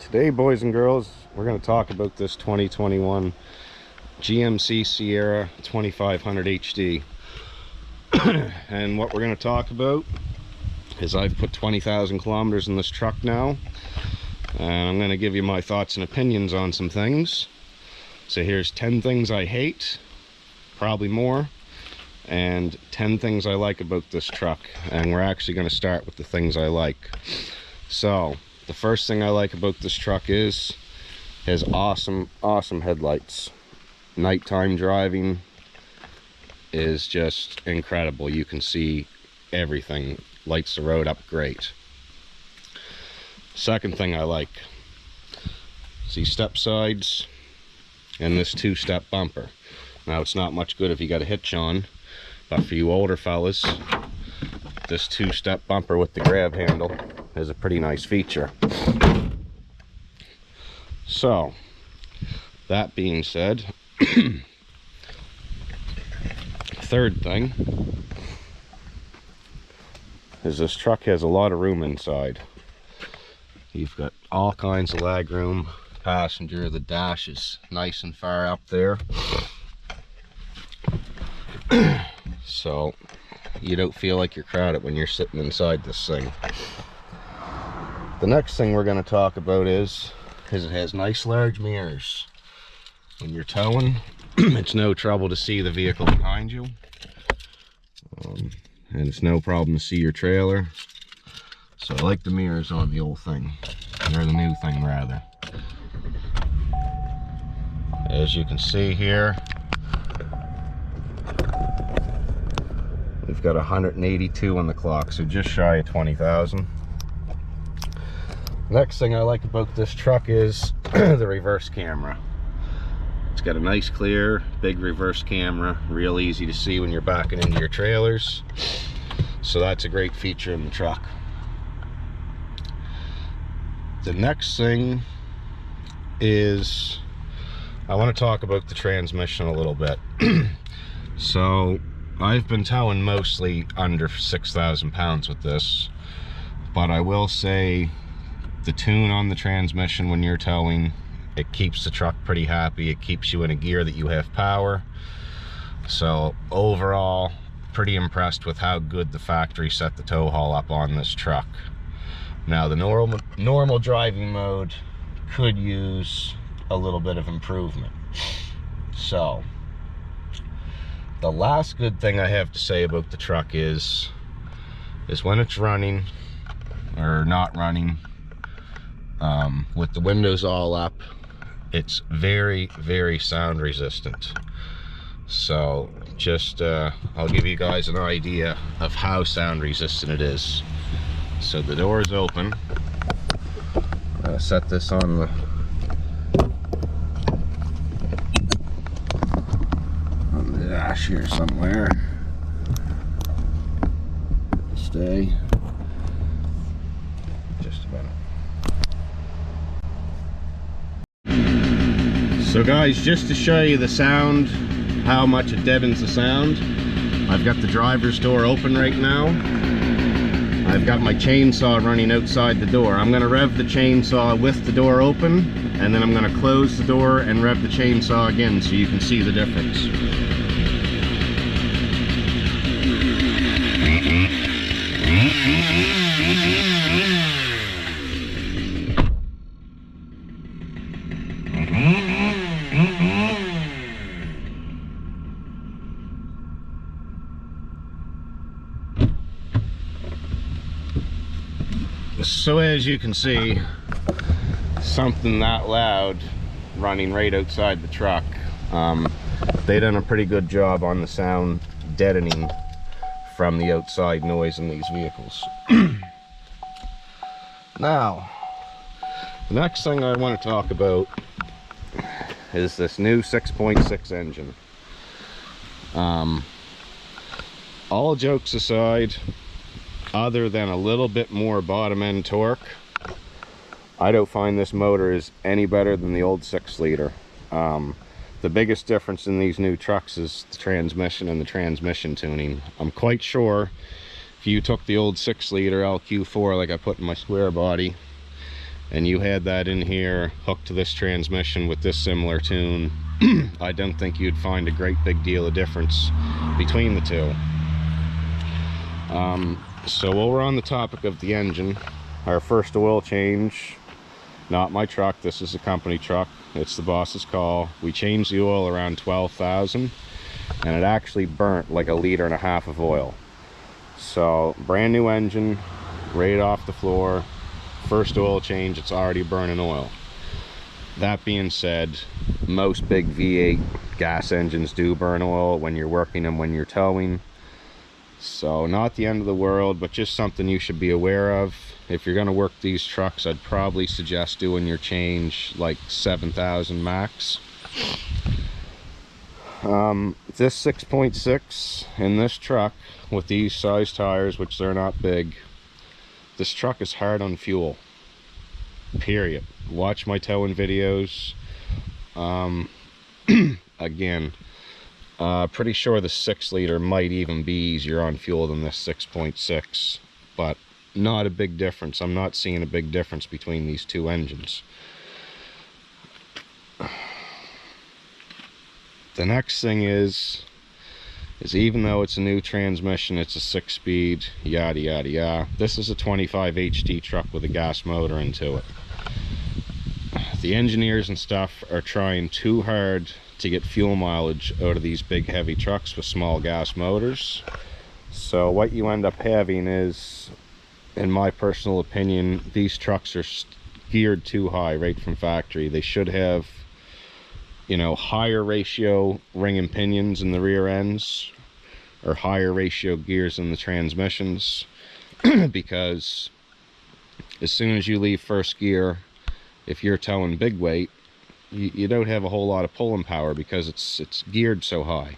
Today, boys and girls, we're going to talk about this 2021 GMC Sierra 2500 HD. And what we're going to talk about is I've put 20,000 kilometers in this truck now, and I'm going to give you my thoughts and opinions on some things. So here's 10 things I hate, probably more, and 10 things I like about this truck. And we're actually going to start with the things I like. So the first thing I like about this truck is his awesome headlights. Nighttime driving is just incredible. You can see everything, lights the road up great. Second thing I like, see step sides and this two-step bumper. Now it's not much good if you got a hitch on, but for you older fellas, this two-step bumper with the grab handle is a pretty nice feature. So that being said, third thing is this truck has a lot of room inside. You've got all kinds of leg room. Passenger, the dash is nice and far up there, so you don't feel like you're crowded when you're sitting inside this thing. The next thing we're going to talk about is it has nice large mirrors. When you're towing, it's no trouble to see the vehicle behind you, and it's no problem to see your trailer. So I like the mirrors on the old thing, or the new thing rather. As you can see here, we've got 182 on the clock, so just shy of 20,000. Next thing I like about this truck is the reverse camera. It's got a nice clear big reverse camera, real easy to see when you're backing into your trailers, so that's a great feature in the truck. The next thing is I want to talk about the transmission a little bit. So I've been towing mostly under 6,000 pounds with this, but I will say the tune on the transmission when you're towing, it keeps the truck pretty happy. It keeps you in a gear that you have power. So overall, pretty impressed with how good the factory set the tow haul up on this truck. Now the normal driving mode could use a little bit of improvement. So the last good thing I have to say about the truck is when it's running or not running, with the windows all up, it's very sound resistant. So just I'll give you guys an idea of how sound resistant it is. So the door is open. Set this on the dash here somewhere. Stay. Just a minute. So guys, just to show you the sound, how much it deadens the sound, I've got the driver's door open right now. I've got my chainsaw running outside the door. I'm going to rev the chainsaw with the door open, and then I'm going to close the door and rev the chainsaw again so you can see the difference. So as you can see, something that loud running right outside the truck, they done a pretty good job on the sound deadening from the outside noise in these vehicles. Now, the next thing I want to talk about is this new 6.6 engine. All jokes aside, other than a little bit more bottom end torque, I don't find this motor is any better than the old 6-liter. The biggest difference in these new trucks is the transmission and the transmission tuning. I'm quite sure if you took the old 6-liter LQ4 like I put in my square body and you had that in here hooked to this transmission with this similar tune, I don't think you'd find a great big deal of difference between the two. So while we're on the topic of the engine, our first oil change, not my truck, this is a company truck, it's the boss's call. We changed the oil around 12,000 and it actually burnt like 1.5 liters of oil. So brand new engine, right off the floor, first oil change, it's already burning oil. That being said, most big V8 gas engines do burn oil when you're working them, when you're towing. So not the end of the world, but just something you should be aware of. If you're going to work these trucks, I'd probably suggest doing your change like 7,000 max. This 6.6 in this truck with these size tires, which they're not big, this truck is hard on fuel, period. Watch my towing videos. Again, pretty sure the 6 liter might even be easier on fuel than this 6.6, but not a big difference. I'm not seeing a big difference between these two engines. The next thing is even though it's a new transmission, it's a 6-speed, yada yada yada, this is a 25 HT truck with a gas motor into it. The engineers and stuff are trying too hard to get fuel mileage out of these big heavy trucks with small gas motors. So what you end up having is, in my personal opinion, these trucks are geared too high right from factory. They should have, you know, higher ratio ring and pinions in the rear ends, or higher ratio gears in the transmissions, because as soon as you leave first gear, if you're towing big weight, you don't have a whole lot of pulling power because it's geared so high.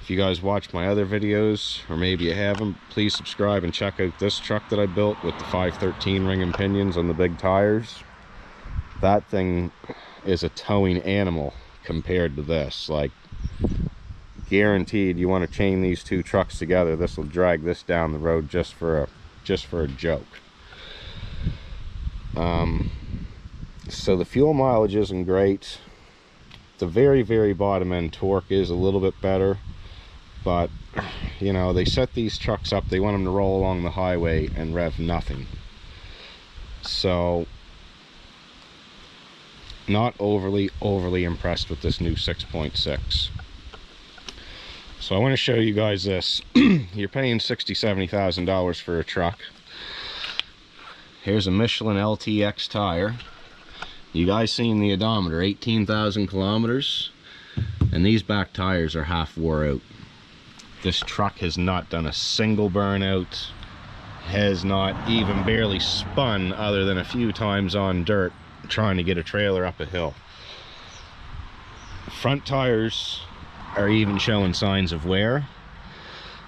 If you guys watch my other videos, or maybe you haven't, please subscribe and check out this truck that I built with the 513 ring and pinions on the big tires. That thing is a towing animal compared to this. Like, guaranteed, you want to chain these two trucks together, this will drag this down the road just for a joke. So the fuel mileage isn't great. The very, very bottom end torque is a little bit better, but you know, they set these trucks up, they want them to roll along the highway and rev nothing. So not overly impressed with this new 6.6. So I want to show you guys this. You're paying $60,000-$70,000 for a truck. Here's a Michelin LTX tire. You guys seen the odometer, 18,000 kilometers, and these back tires are half wore out. This truck has not done a single burnout, has not even barely spun other than a few times on dirt trying to get a trailer up a hill. Front tires are even showing signs of wear.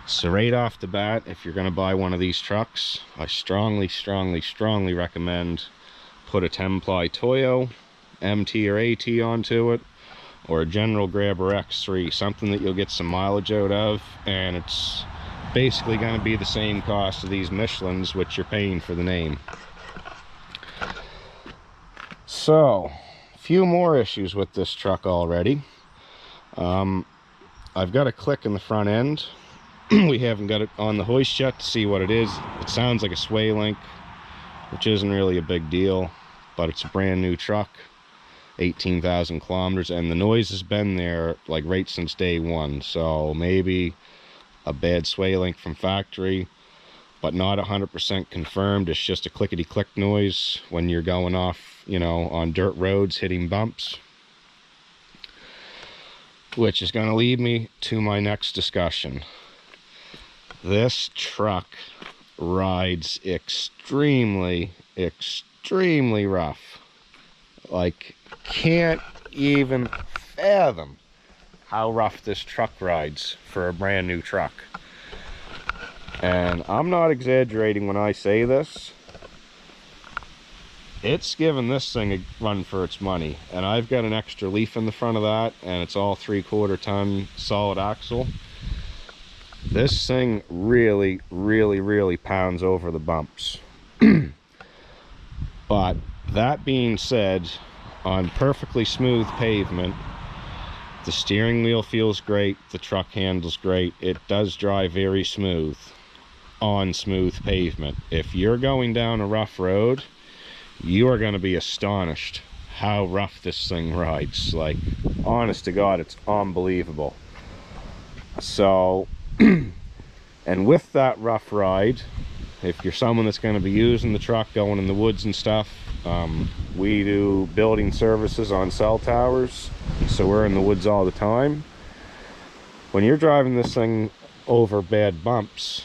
So right off the bat, if you're going to buy one of these trucks, I strongly recommend put a 10-ply Toyo MT or AT onto it, or a General Grabber X3, something that you'll get some mileage out of, and it's basically going to be the same cost of these Michelins, which you're paying for the name. So, a few more issues with this truck already. I've got a click in the front end. We haven't got it on the hoist yet to see what it is. It sounds like a sway link, which isn't really a big deal, but it's a brand new truck, 18,000 kilometers, and the noise has been there like right since day one. So maybe a bad sway link from factory, but not 100% confirmed. It's just a clickety click noise when you're going off, you know, on dirt roads hitting bumps. Which is going to lead me to my next discussion. This truck rides extremely rough. Like, can't even fathom how rough this truck rides for a brand new truck. And I'm not exaggerating when I say this. It's giving this thing a run for its money, and I've got an extra leaf in the front of that, and it's all 3/4 ton solid axle. This thing really pounds over the bumps. But that being said, on perfectly smooth pavement, the steering wheel feels great, the truck handles great. It does drive very smooth on smooth pavement. If you're going down a rough road, you are going to be astonished how rough this thing rides. Like, honest to God, it's unbelievable. So, and with that rough ride, if you're someone that's going to be using the truck, going in the woods and stuff, we do building services on cell towers, so we're in the woods all the time. When you're driving this thing over bad bumps,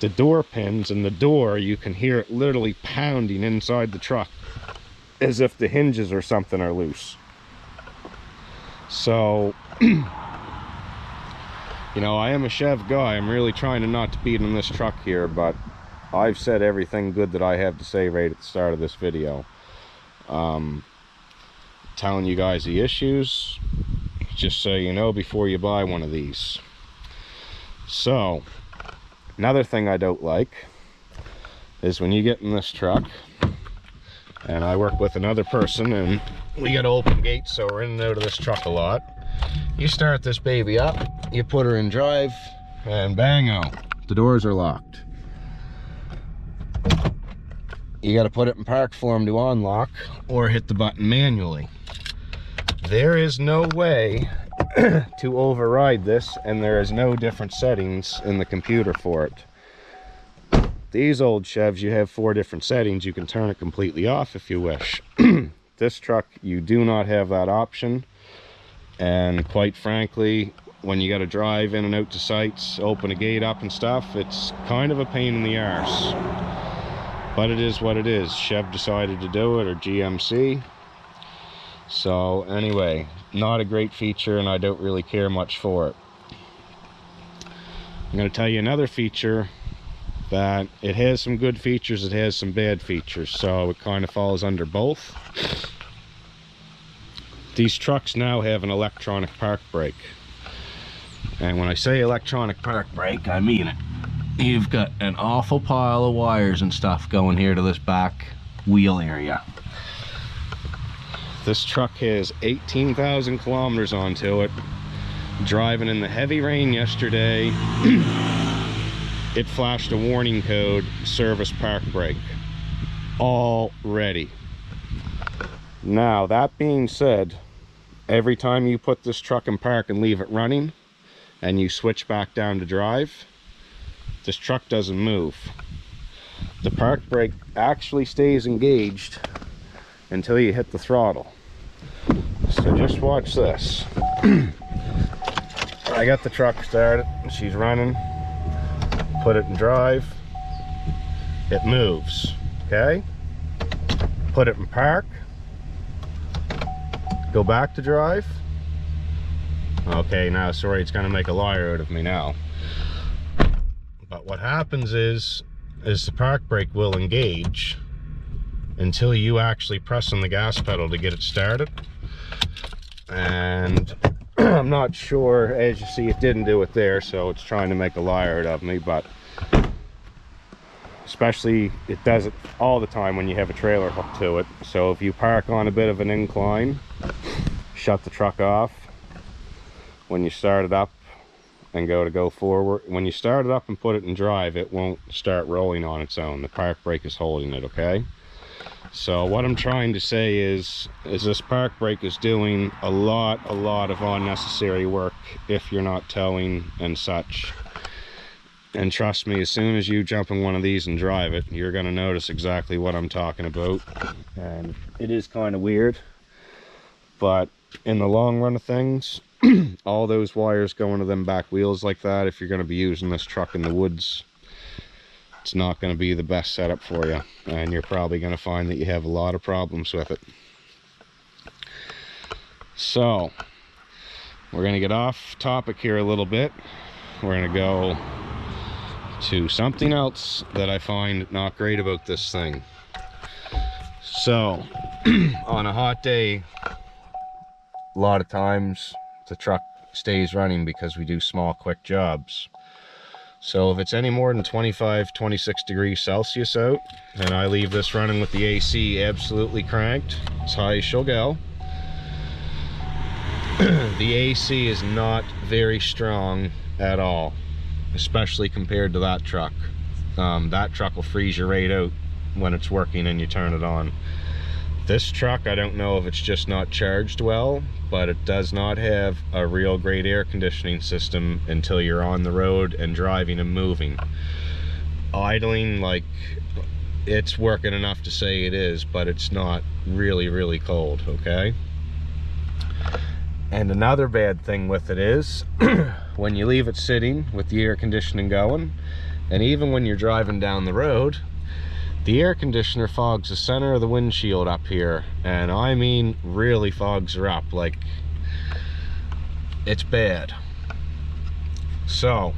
the door pins and the door, you can hear it literally pounding inside the truck as if the hinges or something are loose. So, you know, I am a Chev guy. I'm really trying to not to beat on this truck here, but I've said everything good that I have to say right at the start of this video. Telling you guys the issues, just so you know before you buy one of these. So, another thing I don't like is when you get in this truck, and I work with another person, and we got open gates, so we're in and out of this truck a lot. You start this baby up, you put her in drive, and bang-o, the doors are locked. You got to put it in park form to unlock, or hit the button manually. There is no way to override this, and there is no different settings in the computer for it. These old Chevs, you have 4 different settings. You can turn it completely off if you wish. This truck, you do not have that option, and quite frankly, when you got to drive in and out to sites, open a gate up and stuff, it's kind of a pain in the arse. But it is what it is. Chev decided to do it, or GMC. So anyway, not a great feature, and I don't really care much for it. I'm going to tell you another feature that it has some good features, it has some bad features, so it kind of falls under both. These trucks now have an electronic park brake. And when I say electronic park brake, I mean it. You've got an awful pile of wires and stuff going here to this back wheel area. This truck has 18,000 kilometers onto it. Driving in the heavy rain yesterday, it flashed a warning code, service park brake, already. Now, that being said, every time you put this truck in park and leave it running, and you switch back down to drive, this truck doesn't move. The park brake actually stays engaged until you hit the throttle. So just watch this. I got the truck started, she's running, put it in drive, it moves, okay? Put it in park, go back to drive. Okay, now sorry, it's gonna make a liar out of me now. But what happens is the park brake will engage until you actually press on the gas pedal to get it started. And I'm not sure, as you see, it didn't do it there, so it's trying to make a liar out of me. But especially, it does it all the time when you have a trailer hooked to it. So if you park on a bit of an incline, shut the truck off, when you start it up and go forward, when you start it up and put it in drive, it won't start rolling on its own. The park brake is holding it, okay? So what I'm trying to say is this park brake is doing a lot of unnecessary work if you're not towing and such. And trust me, as soon as you jump in one of these and drive it, you're going to notice exactly what I'm talking about. And it is kind of weird, but in the long run of things, all those wires going to them back wheels like that, if you're going to be using this truck in the woods, it's not going to be the best setup for you, and you're probably going to find that you have a lot of problems with it. So we're going to get off topic here a little bit. We're going to go to something else that I find not great about this thing. So on a hot day, a lot of times the truck stays running because we do small quick jobs. So if it's any more than 25, 26 degrees Celsius out, and I leave this running with the AC absolutely cranked, as high as she'll go, the AC is not very strong at all, especially compared to that truck. That truck will freeze you right out when it's working and you turn it on. This truck, I don't know if it's just not charged well, but it does not have a real great air conditioning system until you're on the road and driving and moving. Idling, like, it's working enough to say it is, but it's not really cold, okay? And another bad thing with it is when you leave it sitting with the air conditioning going, and even when you're driving down the road, the air conditioner fogs the center of the windshield up here, and I mean really fogs her up, like, it's bad. So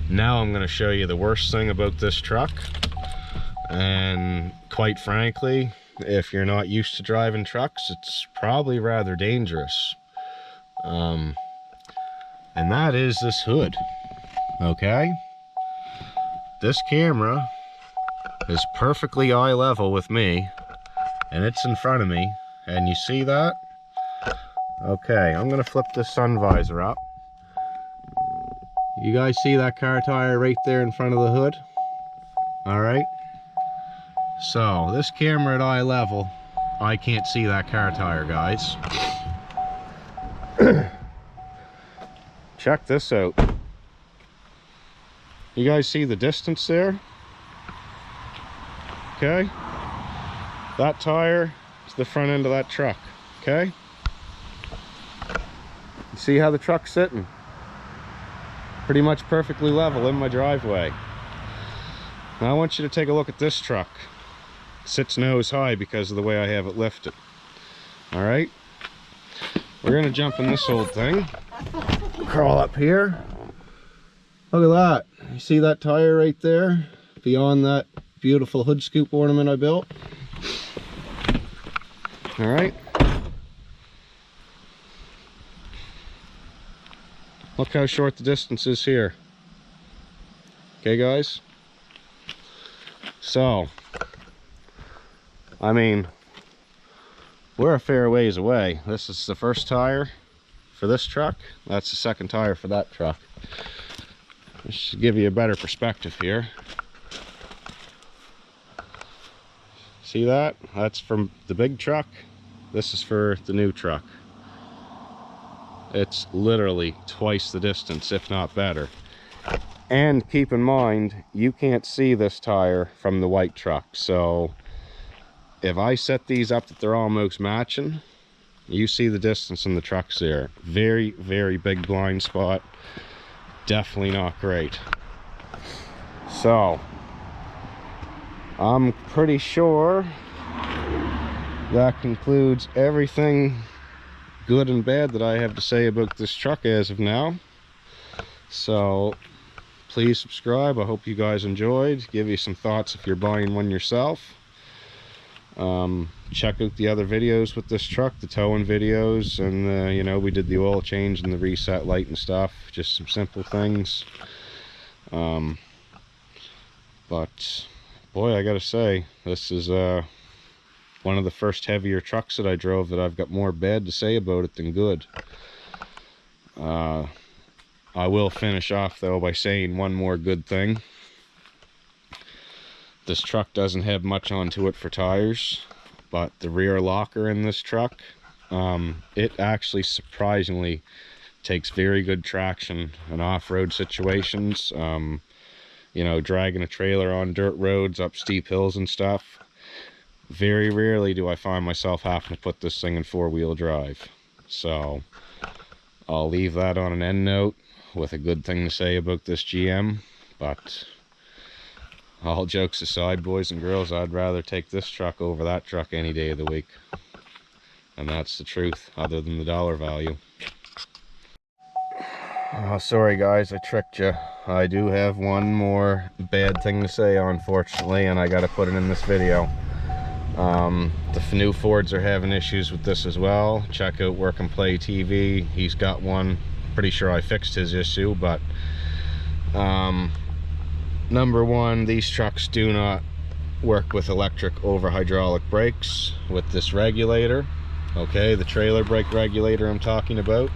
now I'm going to show you the worst thing about this truck, and quite frankly, if you're not used to driving trucks, it's probably rather dangerous. And that is this hood, okay? This camera is perfectly eye level with me, and it's in front of me, and you see that? Okay, I'm gonna flip this sun visor up. You guys see that car tire right there in front of the hood? All right, so this camera at eye level, I can't see that car tire, guys. Check this out. You guys see the distance there? Okay, that tire is the front end of that truck, okay? You see how the truck's sitting? Pretty much perfectly level in my driveway. Now I want you to take a look at this truck. It sits nose high because of the way I have it lifted. All right, we're gonna jump in this old thing, crawl up here. Look at that, you see that tire right there beyond that beautiful hood scoop ornament I built? All right, look how short the distance is here. Okay guys, so I mean, we're a fair ways away. This is the first tire for this truck, that's the second tire for that truck. Just to give you a better perspective here. See that? That's from the big truck. This is for the new truck. It's literally twice the distance, if not better. And keep in mind, you can't see this tire from the white truck. So if I set these up that they're almost matching, you see the distance in the trucks there. Very big blind spot. Definitely not great. So I'm pretty sure that concludes everything good and bad that I have to say about this truck as of now. So please subscribe. I hope you guys enjoyed. Give you some thoughts if you're buying one yourself. Check out the other videos with this truck, the towing videos, and you know, we did the oil change and the reset light and stuff, just some simple things. But boy, I gotta say, this is one of the first heavier trucks that I drove that I've got more bad to say about it than good. I will finish off though by saying one more good thing. This truck doesn't have much onto it for tires, but the rear locker in this truck, it actually surprisingly takes very good traction in off-road situations. You know, dragging a trailer on dirt roads, up steep hills and stuff. Very rarely do I find myself having to put this thing in four-wheel drive. So I'll leave that on an end note with a good thing to say about this GM. But all jokes aside, boys and girls, I'd rather take this truck over that truck any day of the week. And that's the truth, other than the dollar value. Oh, sorry guys, I tricked you. I do have one more bad thing to say, unfortunately, and I gotta put it in this video. The new Fords are having issues with this as well. Check out Work and Play TV. He's got one. Pretty sure I fixed his issue, but Number one, these trucks do not work with electric over hydraulic brakes with this regulator. Okay, the trailer brake regulator I'm talking about.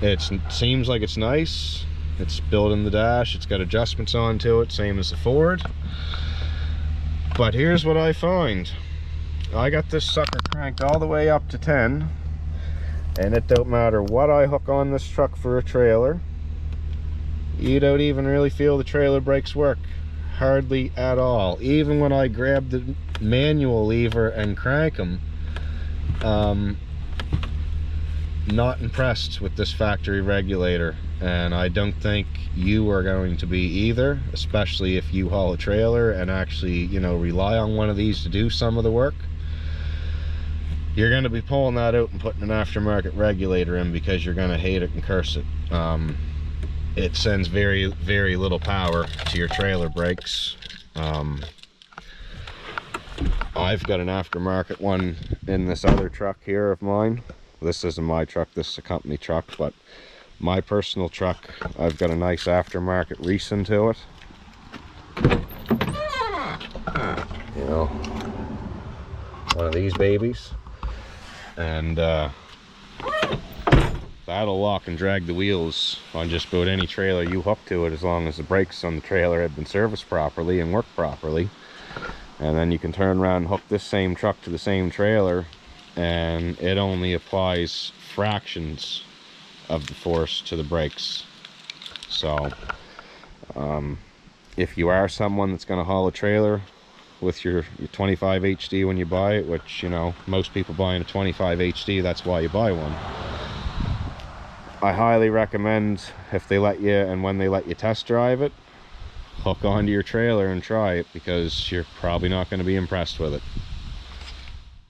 It seems like it's nice. It's built in the dash. It's got adjustments onto it, same as the Ford. But here's what I find. I got this sucker cranked all the way up to 10, and it don't matter what I hook on this truck for a trailer, you don't even really feel the trailer brakes work. Hardly at all. Even when I grab the manual lever and crank them, not impressed with this factory regulator, and I don't think you are going to be either, especially if you haul a trailer and actually, you know, rely on one of these to do some of the work. You're going to be pulling that out and putting an aftermarket regulator in because you're going to hate it and curse it. It sends very, very little power to your trailer brakes. I've got an aftermarket one in this other truck here of mine. This isn't my truck, this is a company truck, but my personal truck, I've got a nice aftermarket Reeson to it. You know, one of these babies. And that'll lock and drag the wheels on just about any trailer you hook to it, as long as the brakes on the trailer have been serviced properly and work properly. And then you can turn around and hook this same truck to the same trailer, and it only applies fractions of the force to the brakes. So if you are someone that's going to haul a trailer with your 25 HD when you buy it, which, you know, most people buying a 25 HD, that's why you buy one, I highly recommend, if they let you and when they let you test drive it, hook onto your trailer and try it, because you're probably not going to be impressed with it.